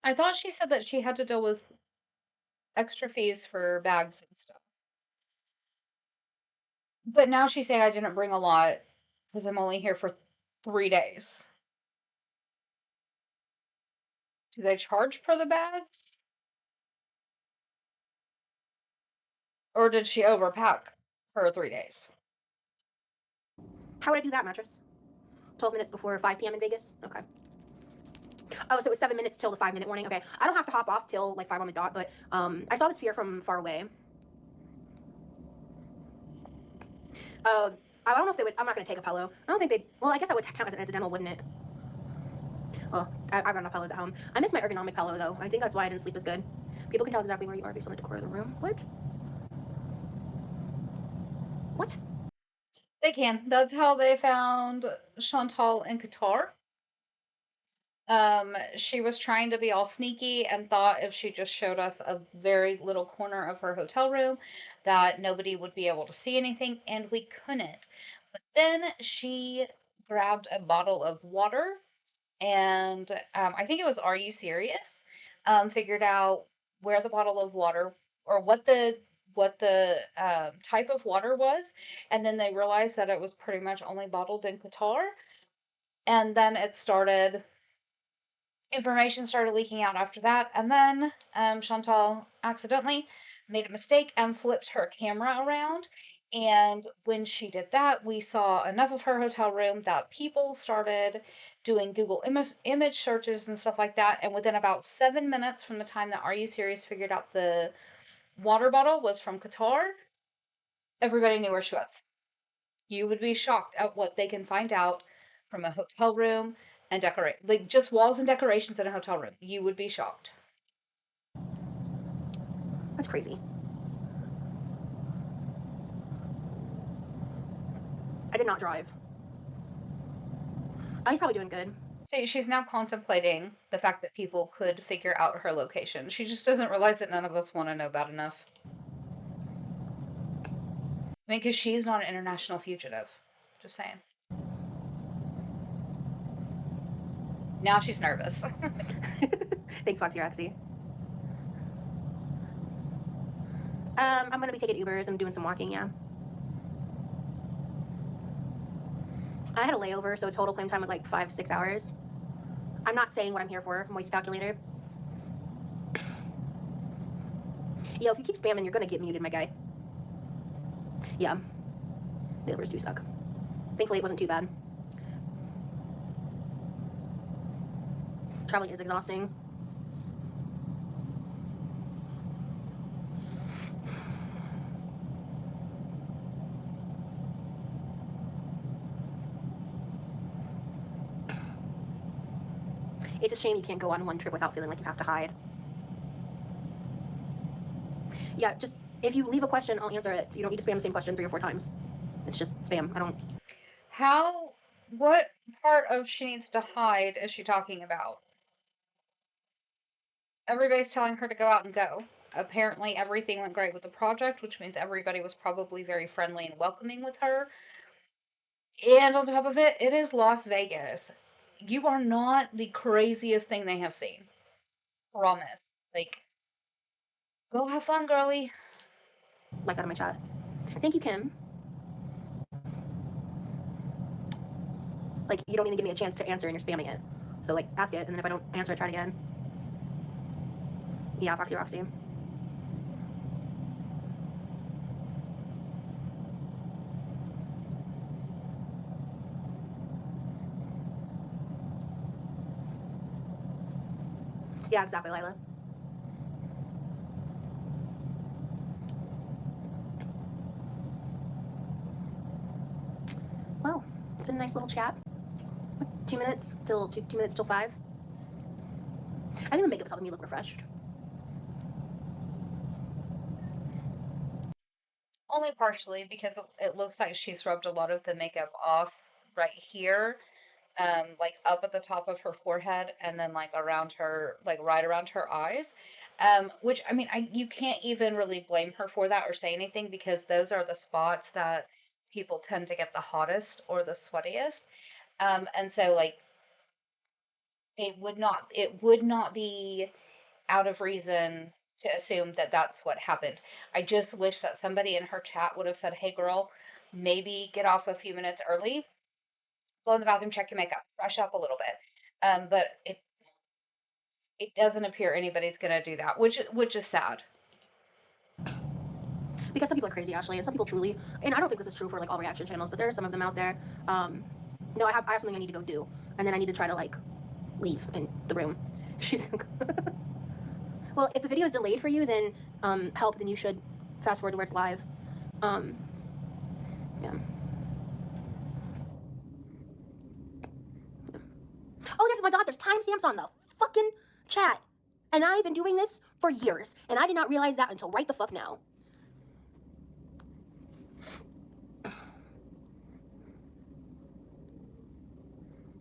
I thought she said that she had to deal with extra fees for bags and stuff. But now she's saying I didn't bring a lot because I'm only here for 3 days. Do they charge for the bags? Or did she overpack for 3 days? How would I do that, mattress? 12 minutes before 5 p.m. in Vegas? Okay. Oh, so it was 7 minutes till the 5-minute warning. Okay. I don't have to hop off till like 5 on the dot, but I saw this fear from far away. Oh, I don't know if they would. I'm not going to take a pillow. I don't think they'd. Well, I guess that would count as an incidental, wouldn't it? Well, I've got enough pillows at home. I miss my ergonomic pillow, though. I think that's why I didn't sleep as good. People can tell exactly where you are based on the decor of the room. What? What? They can. That's how they found Chantal in Qatar. She was trying to be all sneaky and thought if she just showed us a very little corner of her hotel room that nobody would be able to see anything, and we couldn't. But then she grabbed a bottle of water and I think it was Are You Serious? Figured out where the bottle of water or what the type of water was, and then they realized that it was pretty much only bottled in Qatar, and then information started leaking out after that, and then Chantal accidentally made a mistake and flipped her camera around. And when she did that, we saw enough of her hotel room that people started doing Google image searches and stuff like that. And within about 7 minutes from the time that Are You Serious figured out the water bottle was from Qatar, everybody knew where she was. You would be shocked at what they can find out from a hotel room and decorate, like just walls and decorations in a hotel room. You would be shocked. That's crazy. I did not drive. He's probably doing good. See, she's now contemplating the fact that people could figure out her location. She just doesn't realize that none of us want to know about enough. I mean, because she's not an international fugitive. Just saying. Now she's nervous. Thanks, Foxy Roxy. I'm gonna be taking Ubers and doing some walking, yeah. I had a layover, so total plane time was like 5 to 6 hours. I'm not saying what I'm here for, moist calculator. Yo, if you keep spamming, you're gonna get muted, my guy. Yeah. Layovers do suck. Thankfully, it wasn't too bad. Traveling is exhausting. It's a shame you can't go on one trip without feeling like you have to hide. Yeah, just if you leave a question, I'll answer it. You don't need to spam the same question 3 or 4 times. It's just spam. I don't. What part of she needs to hide is she talking about? Everybody's telling her to go out and go. Apparently, everything went great with the project, which means everybody was probably very friendly and welcoming with her. And on top of it, it is Las Vegas. You are not the craziest thing they have seen. Promise. Like, go have fun, girly. Like that in my chat. Thank you, Kim. Like, you don't even give me a chance to answer and you're spamming it. So, like, ask it, and then if I don't answer it, try it again. Yeah, Foxy Roxy. Yeah, exactly, Lila. Well, it's been a nice little chat. 2 minutes till 2 minutes till 5. I think the makeup's helping me look refreshed. Only partially, because it looks like she's rubbed a lot of the makeup off right here, like up at the top of her forehead, and then like around her, like right around her eyes. Which I mean, you can't even really blame her for that or say anything, because those are the spots that people tend to get the hottest or the sweatiest. And so like it would not be out of reason to assume that that's what happened. I just wish that somebody in her chat would have said, "Hey, girl, maybe get off a few minutes early, go in the bathroom, check your makeup, fresh up a little bit." But it doesn't appear anybody's gonna do that, which is sad. Because some people are crazy, Ashley, and some people truly, and I don't think this is true for like all reaction channels, but there are some of them out there. No, I have something I need to go do, and then I need to try to like leave in the room. She's well, if the video is delayed for you, then help. Then you should fast forward to where it's live. Um, yeah. Oh, my God, there's timestamps on the fucking chat, and I've been doing this for years, and I did not realize that until right the fuck now.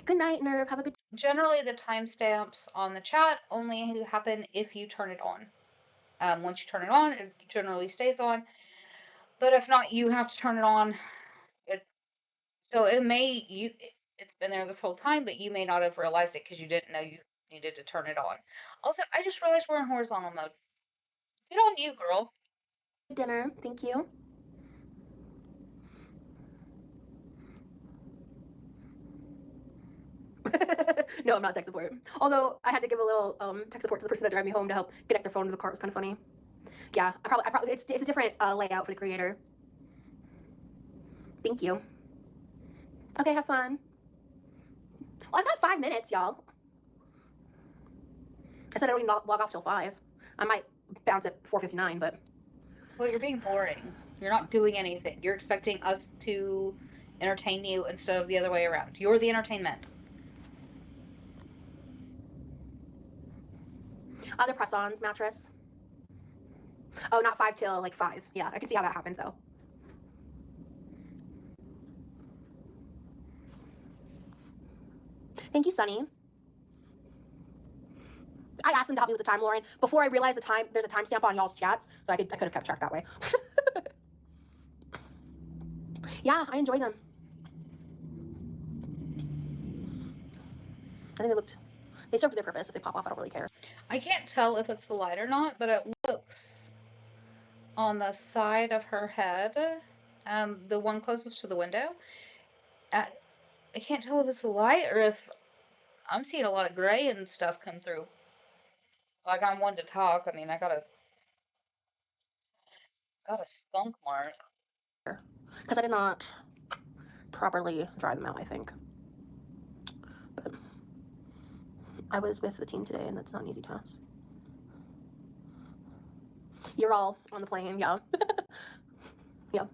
Good night, Nerve. Have a good. Generally, the timestamps on the chat only happen if you turn it on. Once you turn it on, it generally stays on. But if not, you have to turn it on. It so it may you it's been there this whole time, but you may not have realized it because you didn't know you needed to turn it on. Also, I just realized we're in horizontal mode. Good on you, girl. Dinner. Thank you. No, I'm not tech support. Although I had to give a little tech support to the person that drive me home to help connect their phone to the car. It was kind of funny. Yeah, I probably, it's a different layout for the creator. Thank you. Okay, have fun. Well, I've got 5 minutes, y'all. I said I don't even log off till 5. I might bounce at 4:59, but. Well, you're being boring. You're not doing anything. You're expecting us to entertain you instead of the other way around. You're the entertainment. Other press-ons mattress. Oh, not 5 till like 5. Yeah, I can see how that happened though. Thank you, Sunny. I asked them to help me with the time, Lauren, before I realized the time. There's a timestamp on y'all's chats, so I could have kept track that way. Yeah, I enjoy them. I think they served their purpose. If they pop off, I don't really care. I can't tell if it's the light or not, but it looks on the side of her head, the one closest to the window. I can't tell if it's the light or if I'm seeing a lot of gray and stuff come through. Like, I'm one to talk. I mean, I got a skunk mark. Because I did not properly dry them out, I think. But I was with the team today, and that's not an easy task. You're all on the plane, yeah. Yeah.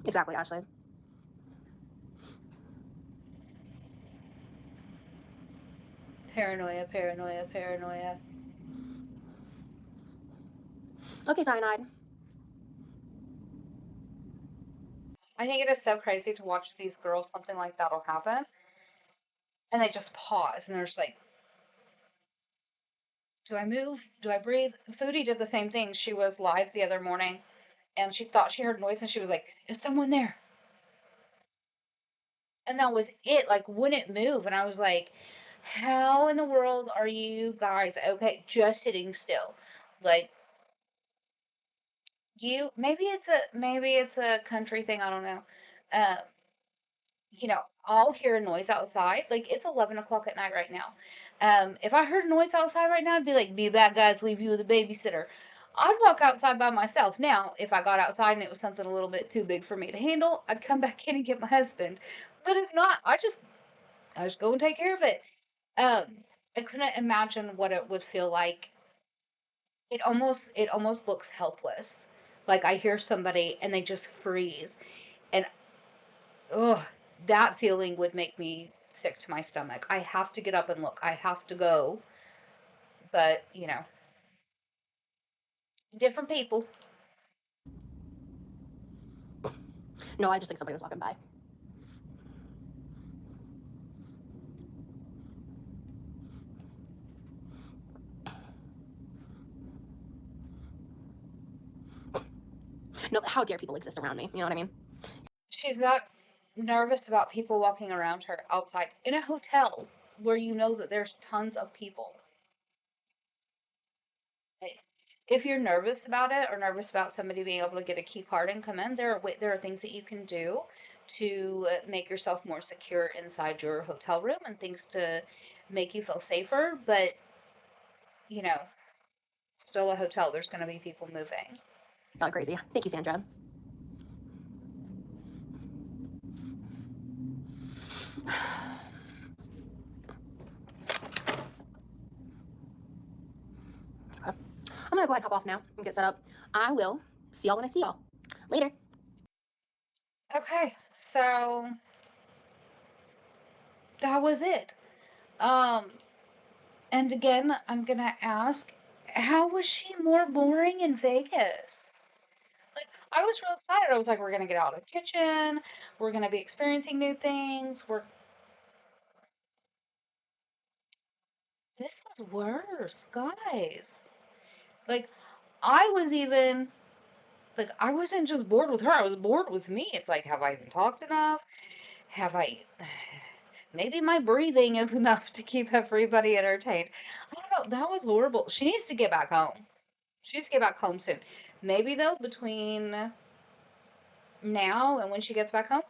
Exactly, Ashley. Paranoia, paranoia, paranoia. Okay, Cyanide. I think it is so crazy to watch these girls, something like that'll happen, and they just pause and they're just like, do I move? Do I breathe? Foodie did the same thing. She was live the other morning and she thought she heard noise and she was like, is someone there? And that was it. Like, wouldn't move. And I was like, how in the world are you guys okay just sitting still? Like, maybe it's a country thing, I don't know. Um, I'll hear a noise outside. Like, it's 11 o'clock at night right now. If I heard a noise outside right now, I'd be like, be back, guys, leave you with a babysitter. I'd walk outside by myself. Now, if I got outside and it was something a little bit too big for me to handle, I'd come back in and get my husband. But if not, I just go and take care of it. Um, I couldn't imagine what it would feel like. It almost looks helpless. Like I hear somebody and they just freeze. And ugh, that feeling would make me sick to my stomach. I have to get up and look. I have to go. But, different people. No, I just think somebody was walking by. No, how dare people exist around me? You know what I mean? She's not nervous about people walking around her outside in a hotel where you know that there's tons of people. If you're nervous about it or nervous about somebody being able to get a key card and come in, there are things that you can do to make yourself more secure inside your hotel room and things to make you feel safer. But you know, still a hotel. There's going to be people moving. Y'all are crazy. Thank you, Sandra. Okay. I'm gonna go ahead and hop off now and get set up. I will see y'all when I see y'all. Later. Okay, so that was it. Um, and again, I'm gonna ask, how was she more boring in Vegas? Like, I was real excited. I was like, we're gonna get out of the kitchen. We're gonna be experiencing new things. This was worse, guys. Like, I was even like, I wasn't just bored with her. I was bored with me. It's like, have I even talked enough? Have I? Maybe my breathing is enough to keep everybody entertained. I don't know. That was horrible. She needs to get back home. She needs to get back home soon. Maybe though, between now and when she gets back home,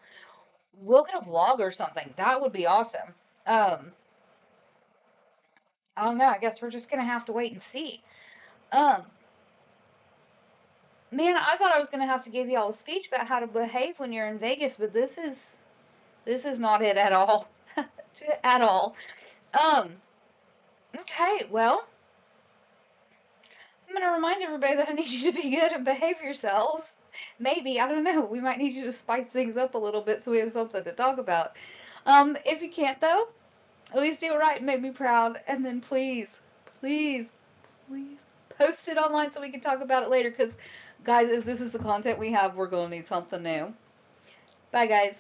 we'll get a vlog or something. That would be awesome. Um, I don't know. I guess we're just gonna have to wait and see. Um, Man, I thought I was gonna have to give y'all a speech about how to behave when you're in Vegas, but this is not it at all. At all. Um, okay, well, I'm gonna remind everybody that I need you to be good and behave yourselves. Maybe, I don't know. We might need you to spice things up a little bit so we have something to talk about. If you can't though, at least do it right and make me proud. And then please, please, please post it online so we can talk about it later. Because, guys, if this is the content we have, we're gonna need something new. Bye, guys.